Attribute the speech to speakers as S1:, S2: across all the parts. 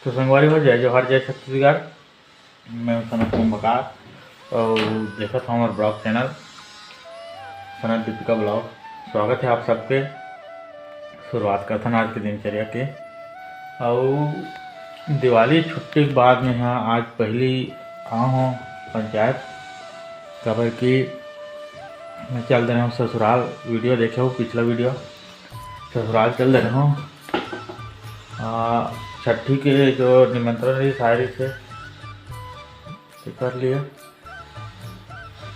S1: तो संगवारी हो जाए जो हर जय छत्तीसगढ़ मैं सनत बकार और देखा था हमारे blog channel Sanat Deepika blog. स्वागत है आप सबके। शुरुआत करते हैं आज की दिनचर्या के और दिवाली छुट्टी के बाद में यहाँ आज पहली आया हूँ पंचायत खबर की मैं चल रहा हूँ ससुराल। वीडियो देखे हो पिछला वीडियो ससुराल चल रहा हूँ। छठी के जो निमंत्रण रही शायरी से कर लिया।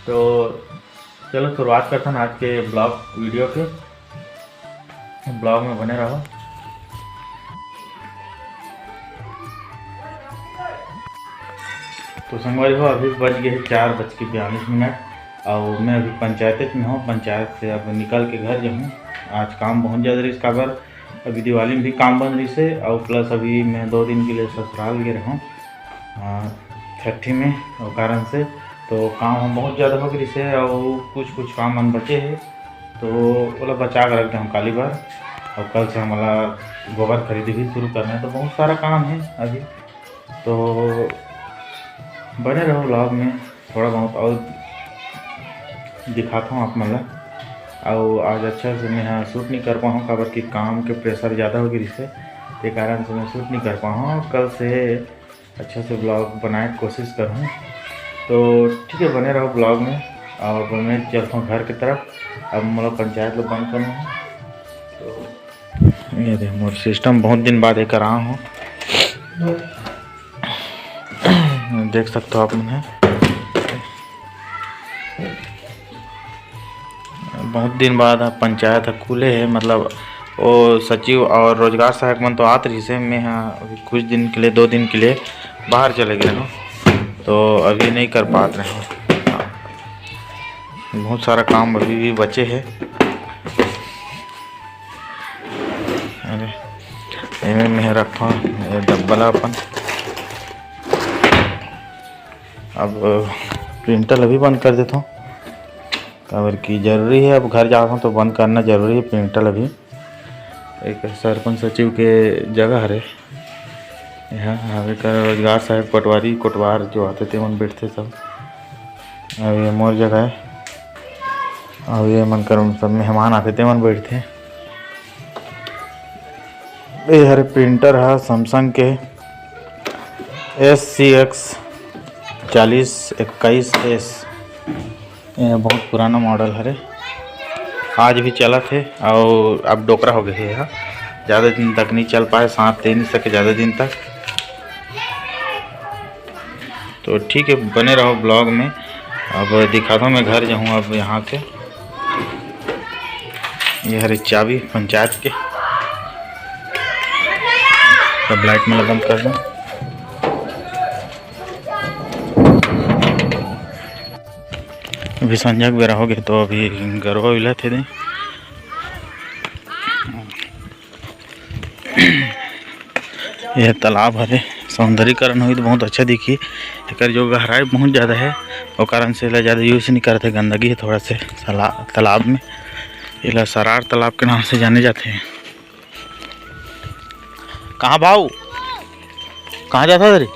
S1: तो चलो शुरुआत करते हैं आज के ब्लॉग वीडियो के। ब्लॉग में बने रहो। तो संगवारी हो अभी बज गए 4:42 और मैं अभी पंचायत में हूँ। पंचायत से अब निकल के घर जाऊँ। आज काम बहुत ज़्यादा रही इसका बार। अभी दिवाली में भी काम बन रही से और प्लस अभी मैं 2 दिन के लिए ससुराल गए रहा हूँ छठी में और कारण से। तो काम हम बहुत ज़्यादा हो गई से और कुछ काम हम बचे हैं तो बोला बचा कर रखते हम काली बार। और कल से हमारा गोबर खरीदी भी शुरू करना है तो बहुत सारा काम है अभी। तो बने रहो ब्लॉग में थोड़ा बहुत और दिखाता हूँ आप मतलब। और आज अच्छा से मैं यहाँ शूट नहीं कर पाऊँ खबर कि काम के प्रेशर ज़्यादा हो गई इससे के कारण से मैं शूट नहीं कर पाऊँ। कल से अच्छा से ब्लॉग बनाने की कोशिश करूँ। तो ठीक है बने रहो ब्लॉग में। और मैं चलता हूँ घर की तरफ। अब मतलब पंचायत लोग बंद करना है। तो ये देख मोर सिस्टम बहुत दिन बाद एक रहा हूँ देख सकते हो आप मैंने बहुत दिन बाद पंचायत खुले है। मतलब वो सचिव और रोजगार सहायक मन तो आते रही से मैं यहाँ कुछ दिन के लिए 2 दिन के लिए बाहर चले गए हूँ तो अभी नहीं कर पा रहे हैं। बहुत सारा काम अभी भी बचे हैं। अरे मैं रखा डब्बला अपन। अब प्रिंटर अभी बंद कर देता हूँ खबर की ज़रूरी है। अब घर जाता हूँ तो बंद करना ज़रूरी है प्रिंटर। अभी एक सरपंच सचिव के जगह है यहाँ आगे का रोजगार सहायक पटवारी कोटवार जो आते थे मन बैठते सब। अब ये मोर जगह है। अब ये मन कर सब मेहमान आते थे मन बैठते। ये हरे प्रिंटर है सैमसंग के SCX 4021S। ये बहुत पुराना मॉडल है। आज भी चला थे और अब डोकरा हो गए है। ज़्यादा दिन तक नहीं चल पाए साथ दे नहीं सके ज़्यादा दिन तक। तो ठीक है बने रहो ब्लॉग में। अब दिखाता हूँ मैं घर जाऊँ अब यहाँ के। ये हरे चाबी पंचायत के सब लाइट में बंद कर दूँ। अभी संजय बेरा हो गए तो अभी गरबा विला थे दे। यह तालाब हरे सौंदर्यकरण हुई तो बहुत अच्छा दिखी। एक जो गहराई बहुत ज़्यादा है और कारण से ज़्यादा यूज नहीं करते। गंदगी है थोड़ा से तालाब में। ये सरार तालाब के नाम से जाने जाते हैं। कहाँ भाऊ कहाँ जाता तेरे?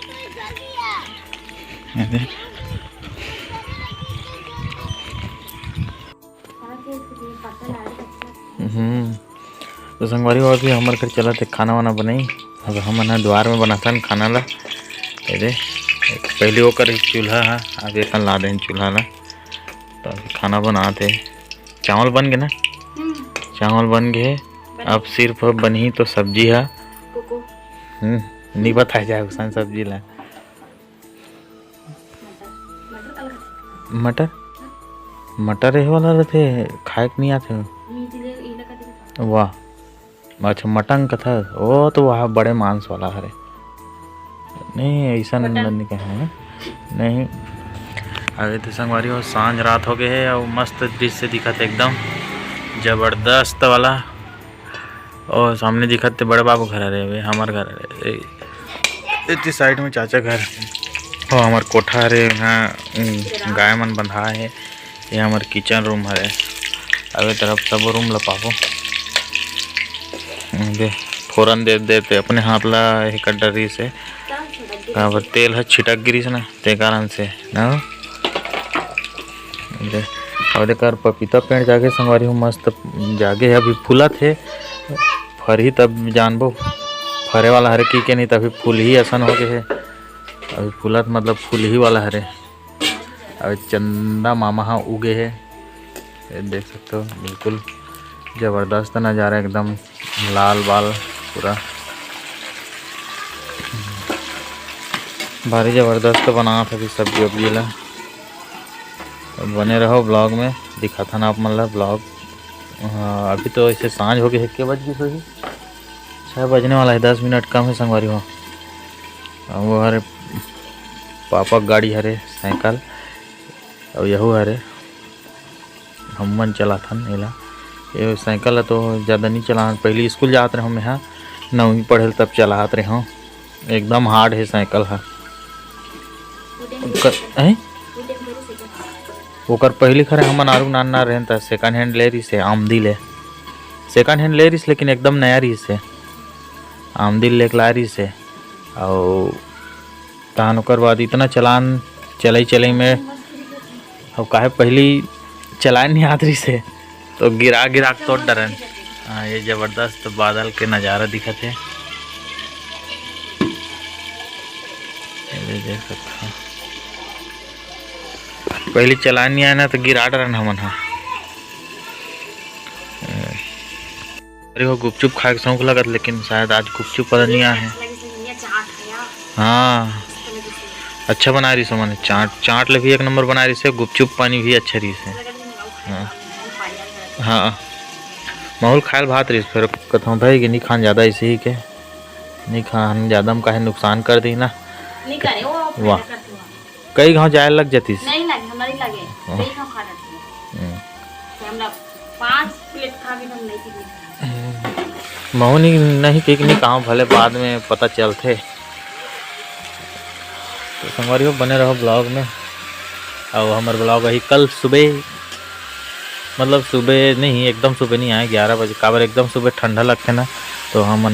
S1: तो संगवारी और भी हमारे घर चला थे खाना वाना बनाई। अब हम द्वार में बनाता खाना ला। अरे पहले वो कर चूल्हा है आगे कल ला दें चूल्हा ला। तो अभी खाना बनाते चावल बन गए ना। चावल बन गए अब सिर्फ बनी तो सब्जी है। नहीं बताया जाए उसान सब्जी ला। मटर ये वाला रहते खाए नहीं आते। वाह अच्छा मटन का था वो तो वह बड़े मांस वाला है। नहीं ऐसा नहीं कहे नहीं। अभी तो संगवारी हो सांझ रात हो गए है और मस्त दृश्य दिखत एकदम जबरदस्त वाला। और सामने दिखत बड़े बाबू घर है हमार घर है। इतनी साइड में चाचा घर और हमार कोठा है यहाँ गाय मन बंधा है। ये हमार किचन रूम है। अभी तरफ सब रूम ला पाबो दे फोरन दे देते अपने हाथ ला हे कर डरी से कहाँ पर तेल है छिटक गिरीस ना ते कारण से ना और देकर पपीता पेड़ जाके संगवारी हूँ मस्त जागे है अभी फूला थे फरी तब जानबो फरे वाला हरे की के नहीं तभी फूल ही असन हो गए है अभी फूलत मतलब फूल ही वाला हरे अभी चंदा मामा हाँ उगे है देख सकते हो बिल्कुल जबरदस्त नज़ारा एकदम लाल बाल पूरा भारी जबरदस्त बना था अभी सब्जी वब्जी ला बने रहो ब्लॉग में दिखा था ना आप मतलब ब्लॉग। अभी तो ऐसे सांझ हो गई है, क्या बज गई सोई 6 बजने वाला है, 10 मिनट कम है संगवारी हो। वो हरे पापा गाड़ी हरे साइकिल और यहू हरे हमन चला था नेला ये साइकिल तो ज़्यादा नहीं चला पहले स्कूल जाते रहे हम यहाँ 9वीं पढ़े तब चलात रहे हों एकदम हार्ड है साइकिल है ओकर पहले खरे हमन आरू नाना रहे त सेकंड हैंड ले रही से आमदी ले सेकंड हैंड ले रही लेकिन एकदम नया रही से आमदी ले ला रही से और तहन ओकर बाद इतना चलान चलई में अब काहे पहली चलान नहीं आत रही से तो गिरा तो डरन। हाँ ये जबरदस्त बादल के नज़ारा दिखत है देख सकते हो पहले चलान नहीं आया ना तो गिरा डरन हमन हाँ। अरे वो गुपचुप खाए के शौक लगत लेकिन शायद आज गुपचुप पता नहीं आया है। हाँ अच्छा बना रही सो मैंने चाट ले भी एक नंबर बना रही से गुपचुप पानी भी अच्छा रही से। हाँ हाँ माहौल खायल भात रही फिर कथों भाई कि नहीं खान ज़्यादा ऐसे ही के नहीं खान ज़्यादा हम काहे नुकसान कर दी ना वाह कई गाँव जाए लग जाती नहीं लगे हमारी लगे कई गाँव खा जाती है हमरा 5 प्लेट खा भी हम नहीं महू नहीं पिकनिक कहाँ भले बाद में पता चलते तो संगवारी बने रहो ब्लॉग में। और हमारे ब्लॉग अही कल सुबह मतलब सुबह नहीं एकदम सुबह नहीं आए 11 बजे काबर एकदम सुबह ठंडा लगते ना तो हम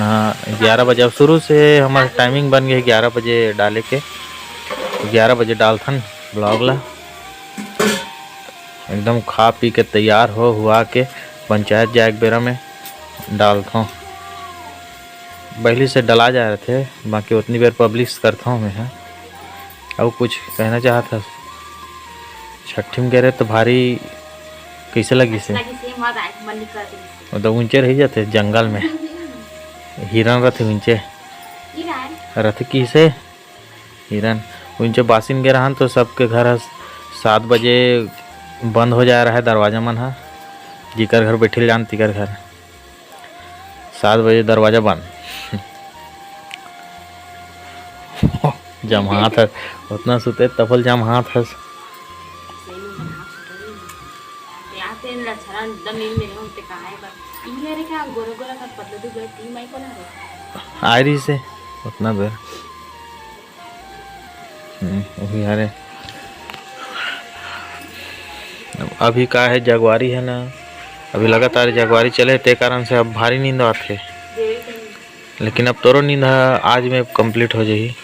S1: 11 बजे अब शुरू से हमारा टाइमिंग बन गई 11 बजे डाले के 11 बजे डालथन ब्लॉग ला एकदम खा पी के तैयार हो हुआ के पंचायत जाए एक बेरा में डालता पहले से डला जा रहे थे बाकी उतनी देर पब्लिश करता हूँ मैं। और कुछ कहना चाहता छठी में गए तो भारी कैसे लगी से तो ऊंचे रह जाते जंगल में हिरन रहते ऊंचे रहते की से हिरन ऊंचे बासिन गए रहन तो सबके घर 7 बजे बंद हो जा रहा है दरवाजा मन है जिकर घर बैठे जान तिकर घर 7 बजे दरवाजा बंद जमात है उतना सुते तफल जमात है आ रही से उतना देर वही हरे अभी का है जगवारी है ना अभी लगातार जगवारी चले ते कारण से अब भारी नींद आते लेकिन अब तोरो नींद आज में कंप्लीट हो जाएगी।